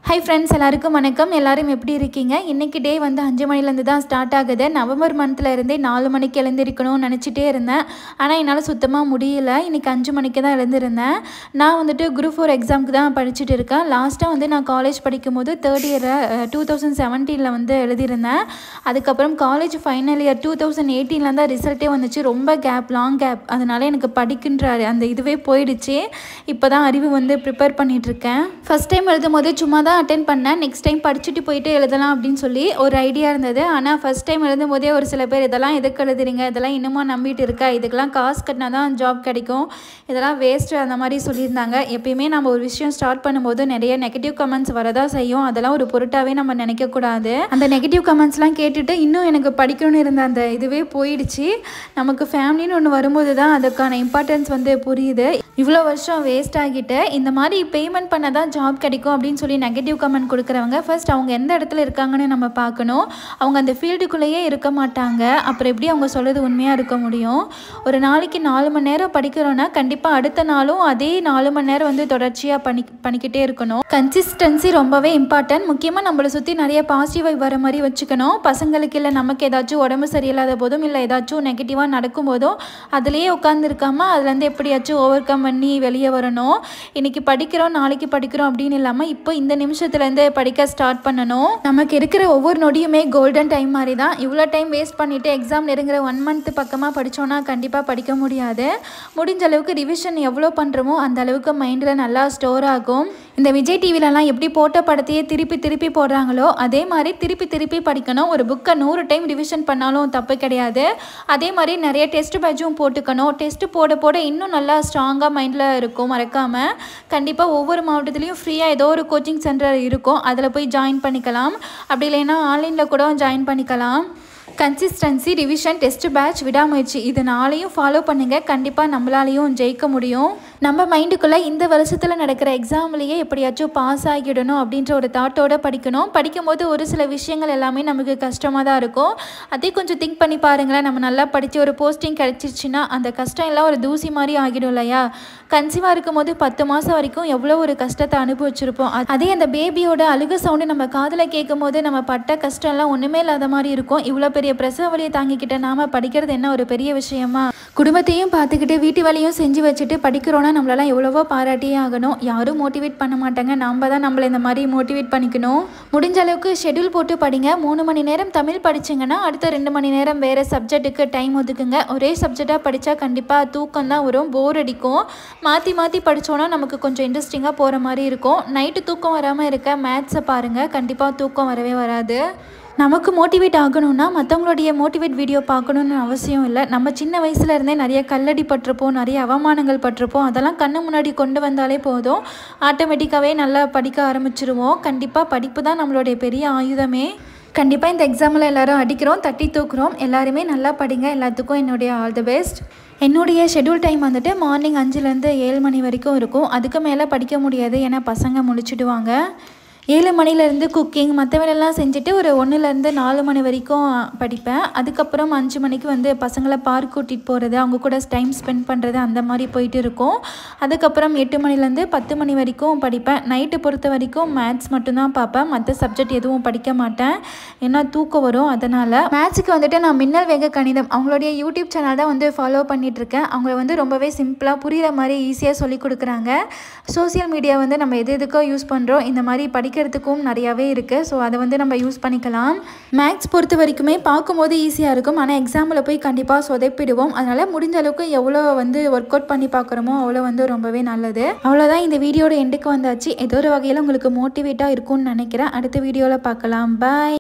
Hi friends, எல்லாருக்கும் வணக்கம். எல்லாரும் எப்படி இருக்கீங்க? இன்னைக்கு டே வந்து 5 மணில இருந்து தான் ஸ்டார்ட் ஆகுது. நவம்பர் மந்த்ல இருந்தே 4 மணிக்கு எழுந்திருக்கணும்னு நினைச்சிட்டே இருந்தேன். ஆனா என்னால சுத்தமா முடியல. இன்னைக்கு 5 மணிக்கு தான் எழுந்திருந்தேன். நான் வந்துட்டு குரூப் 4 எக்ஸாம்க்கு தான் படிச்சிட்டு இருக்கேன். லாஸ்டா வந்து நான் காலேஜ் படிக்கும்போது 3rd இயர் 2017ல வந்து எழுதிருந்தேன். அதுக்கு அப்புறம் காலேஜ் ஃபைனல் இயர் 2018ல தான் ரிசல்ட்டே வந்துச்சு. ரொம்ப லாங் கேப். அதனால எனக்கு படிக்கின்ற அந்த இதுவே போயிடுச்சு. இப்போதான் அறிவு வந்து ப்ரிப்பேர் பண்ணிட்டு இருக்கேன். ஃபர்ஸ்ட் டைம் எழுதும்போது சும்மா தான் அட்டென்ட் பண்ணேன். நெக்ஸ்ட் டைம் படிச்சுட்டு போயிட்டு எழுதலாம் அப்படின்னு சொல்லி ஒரு ஐடியா இருந்தது. ஆனால் ஃபர்ஸ்ட் டைம் எழுதும் போதே ஒரு சில பேர் இதெல்லாம் எதுக்கு எழுதுறீங்க, இதெல்லாம் இன்னுமா நம்பிட்டு இருக்கா, இதுக்கெல்லாம் காசு கட்டினா தான் ஜாப் கிடைக்கும், இதெல்லாம் வேஸ்ட்டு அந்த மாதிரி சொல்லியிருந்தாங்க. எப்பயுமே நம்ம ஒரு விஷயம் ஸ்டார்ட் பண்ணும்போது நிறைய நெகட்டிவ் கமெண்ட்ஸ் வரதான் செய்யும். அதெல்லாம் ஒரு பொருட்டாகவே நம்ம நினைக்கக்கூடாது. அந்த நெகட்டிவ் கமெண்ட்ஸ்லாம் கேட்டுட்டு இன்னும் எனக்கு படிக்கணும்னு இருந்த அந்த இதுவே போயிடுச்சு. நமக்கு ஃபேமிலின்னு ஒன்று வரும்போது தான் அதுக்கான இம்பார்ட்டன்ஸ் வந்து புரியுது. இவ்வளோ வருஷம் வேஸ்ட் ஆகிட்டு இந்த மாதிரி பேமெண்ட் பண்ண தான் ஜாப் கிடைக்கும் அப்படின்னு சொல்லி நெகட்டிவ் கமெண்ட் கொடுக்குறவங்க ஃபர்ஸ்ட் அவங்க எந்த இடத்துல இருக்காங்கன்னு நம்ம பார்க்கணும். அவங்க அந்த ஃபீல்டுக்குள்ளேயே இருக்க மாட்டாங்க. அப்புறம் எப்படி அவங்க சொல்கிறது உண்மையாக இருக்க முடியும்? ஒரு நாளைக்கு 4 மணி நேரம் படிக்கிறோன்னா கண்டிப்பாக அடுத்த நாளும் அதே 4 மணி நேரம் வந்து தொடர்ச்சியாக பண்ணிக்கிட்டே இருக்கணும். கன்சிஸ்டன்சி ரொம்பவே இம்பார்ட்டன்ட். முக்கியமாக நம்மளை சுற்றி நிறைய பாசிட்டிவ் வைப் வர மாதிரி வச்சுக்கணும். பசங்களுக்கு இல்லை நமக்கு ஏதாச்சும் உடம்பு சரியில்லாத போதும் இல்லை ஏதாச்சும் நெகட்டிவாக நடக்கும்போதும் அதுலேயே உட்காந்துருக்காமல் அதுலேருந்து எப்படியாச்சும் ஓவர் கம் பண்ணி வெளியே வரணும். இன்றைக்கி படிக்கிறோம் நாளைக்கு படிக்கிறோம் அப்படின்னு இல்லாமல் இப்போ இந்த நிமிஷத்துலேருந்து படிக்க ஸ்டார்ட் பண்ணணும். நமக்கு இருக்கிற ஒவ்வொரு நொடியுமே கோல்டன் டைம் மாதிரி தான். இவ்வளோ டைம் வேஸ்ட் பண்ணிவிட்டு எக்ஸாம் நெருங்குற 1 மந்த் பக்கமாக படித்தோன்னா கண்டிப்பாக படிக்க முடியாது. முடிஞ்ச அளவுக்கு ரிவிஷன் எவ்வளோ பண்ணுறோமோ அந்த அளவுக்கு மைண்டில் நல்லா ஸ்டோர் ஆகும். இந்த விஜய் டிவிலலாம் எப்படி போட்ட படத்தையே திருப்பி போடுறாங்களோ அதே மாதிரி திருப்பி படிக்கணும். ஒரு புக்கை 100 டைம் ரிவிஷன் பண்ணாலும் தப்பு கிடையாது. அதே மாதிரி நிறைய டெஸ்ட் பேட்சும் போட்டுக்கணும். டெஸ்ட் போட இன்னும் நல்லா ஸ்ட்ராங்காக மைண்டில் இருக்கும். மறக்காமல் கண்டிப்பாக ஒவ்வொரு மாவட்டத்துலேயும் ஃப்ரீயாக ஏதோ ஒரு கோச்சிங் சென்டர் இருக்கும். அதில் போய் ஜாயின் பண்ணிக்கலாம். அப்படி இல்லைன்னா ஆன்லைனில் கூட ஜாயின் பண்ணிக்கலாம். கன்சிஸ்டன்சி, ரிவிஷன், டெஸ்ட் பேட்ச், விடாமுயற்சி இது 4ஐயும் ஃபாலோ பண்ணுங்கள். கண்டிப்பாக நம்மளாலையும் ஜெயிக்க முடியும். நம்ம மைண்டுக்குள்ளே இந்த வருஷத்தில் நடக்கிற எக்ஸாம்லேயே எப்படியாச்சும் பாஸ் ஆகிடணும் அப்படின்ற ஒரு தாட்டோடு படிக்கணும். படிக்கும்போது ஒரு சில விஷயங்கள் எல்லாமே நமக்கு கஷ்டமாக தான் இருக்கும். அதே கொஞ்சம் திங்க் பண்ணி பாருங்களேன். நம்ம நல்லா படித்து ஒரு போஸ்டிங் கிடச்சிருச்சுன்னா அந்த கஷ்டம் எல்லாம் ஒரு தூசி மாதிரி ஆகிடும் இல்லையா? கன்சீவாக இருக்கும்போது 10 மாதம் வரைக்கும் எவ்வளோ ஒரு கஷ்டத்தை அனுபவிச்சிருப்போம். அதே அந்த பேபியோட அழுக சவுண்டு நம்ம காதில் கேட்கும் போது நம்ம பட்ட கஷ்டம் எல்லாம் ஒன்றுமே இல்லாத மாதிரி இருக்கும். இவ்வளோ பெரிய பிரசவ வலியை தாங்கிக்கிட்ட நாம் படிக்கிறது என்ன ஒரு பெரிய விஷயமா? குடும்பத்தையும் பார்த்துக்கிட்டு வீட்டு வேலையும் செஞ்சு வச்சுட்டு படிக்கிறோன்னா நம்மளெல்லாம் எவ்வளவோ பாராட்டியே ஆகணும். யாரும் மோட்டிவேட் பண்ண மாட்டாங்க. நம்ம தான் நம்மளை இந்த மாதிரி மோட்டிவேட் பண்ணிக்கணும். முடிஞ்ச அளவுக்கு ஷெட்யூல் போட்டு படிங்க. 3 மணி நேரம் தமிழ் படிச்சிங்கன்னா அடுத்த 2 மணி நேரம் வேறு சப்ஜெக்ட்டுக்கு டைம் ஒதுக்குங்க. ஒரே சப்ஜெக்டாக படித்தா கண்டிப்பாக தூக்கம் தான் வரும், போர் அடிக்கும். மாற்றி படித்தோன்னா நமக்கு கொஞ்சம் இன்ட்ரெஸ்டிங்காக போகிற மாதிரி இருக்கும். நைட்டு தூக்கம் வராமல் இருக்க மேத்ஸை பாருங்கள். கண்டிப்பாக தூக்கம் வரவே வராது. நமக்கு மோட்டிவேட் ஆகணும்னா மற்றவங்களுடைய மோட்டிவேட் வீடியோ பார்க்கணுன்னு அவசியம் இல்லை. நம்ம சின்ன வயசுல இருந்தே நிறைய கல்லடி பட்டிருப்போம், நிறைய அவமானங்கள் பட்டிருப்போம். அதெல்லாம் கண்ணு முன்னாடி கொண்டு வந்தாலே போதும், ஆட்டோமேட்டிக்காகவே நல்லா படிக்க ஆரம்பிச்சிருவோம். கண்டிப்பாக படிப்பு தான் நம்மளுடைய பெரிய ஆயுதமே. கண்டிப்பாக இந்த எக்ஸாமில் எல்லோரும் அடிக்கிறோம், தட்டி தூக்குறோம். எல்லாருமே நல்லா படிங்க. எல்லாத்துக்கும் என்னுடைய ஆல் தி பெஸ்ட். என்னுடைய ஷெட்யூல் டைம் வந்துட்டு மார்னிங் 5லேருந்து 7 மணி வரைக்கும் இருக்கும். அதுக்கு மேலே படிக்க முடியாது, ஏன்னா பசங்க முழிச்சிடுவாங்க. 7 மணிலேருந்து குக்கிங் மற்ற வேலையெல்லாம் செஞ்சுட்டு ஒரு 1லேருந்து 4 மணி வரைக்கும் படிப்பேன். அதுக்கப்புறம் 5 மணிக்கு வந்து பசங்களை பார்க் கூட்டிகிட்டு போகிறது, அவங்க கூட டைம் ஸ்பெண்ட் பண்ணுறது அந்த மாதிரி போயிட்டு இருக்கும். அதுக்கப்புறம் 8 மணிலேருந்து 10 மணி வரைக்கும் படிப்பேன். நைட்டு பொறுத்த வரைக்கும் மேத்ஸ் மட்டும்தான் பார்ப்பேன். மற்ற சப்ஜெக்ட் எதுவும் படிக்க மாட்டேன், ஏன்னா தூக்கம் வரும். அதனால் மேத்ஸுக்கு வந்துட்டு நான் மின்னல் வேக கணிதம் அவங்களுடைய யூடியூப் சேனல் தான் வந்து ஃபாலோ பண்ணிகிட்ருக்கேன். அவங்கள வந்து ரொம்பவே சிம்பிளாக புரிகிற மாதிரி ஈஸியாக சொல்லி கொடுக்குறாங்க. சோசியல் மீடியா வந்து நம்ம எதுக்கோ யூஸ் பண்ணுறோம், இந்த மாதிரி படிக்கிறதுக்கும் நிறையாவே இருக்குது. ஸோ அதை வந்து நம்ம யூஸ் பண்ணிக்கலாம். மேத்ஸ் பொறுத்த வரைக்குமே பார்க்கும்போது ஈஸியாக இருக்கும், ஆனால் எக்ஸாமில் போய் கண்டிப்பாக சொதப்பிடுவோம். அதனால் முடிஞ்ச அளவுக்கு எவ்வளோ வந்து ஒர்க் அவுட் பண்ணி பார்க்குறோமோ அவ்வளோ வந்து ரொம்பவே நல்லது. அவ்வளோதான், இந்த வீடியோட எண்டுக்கு வந்தாச்சு. ஏதோ ஒரு வகையில் உங்களுக்கு மோட்டிவேட்டாக இருக்கும்னு நினைக்கிறேன். அடுத்த வீடியோவில் பார்க்கலாம். பாய்.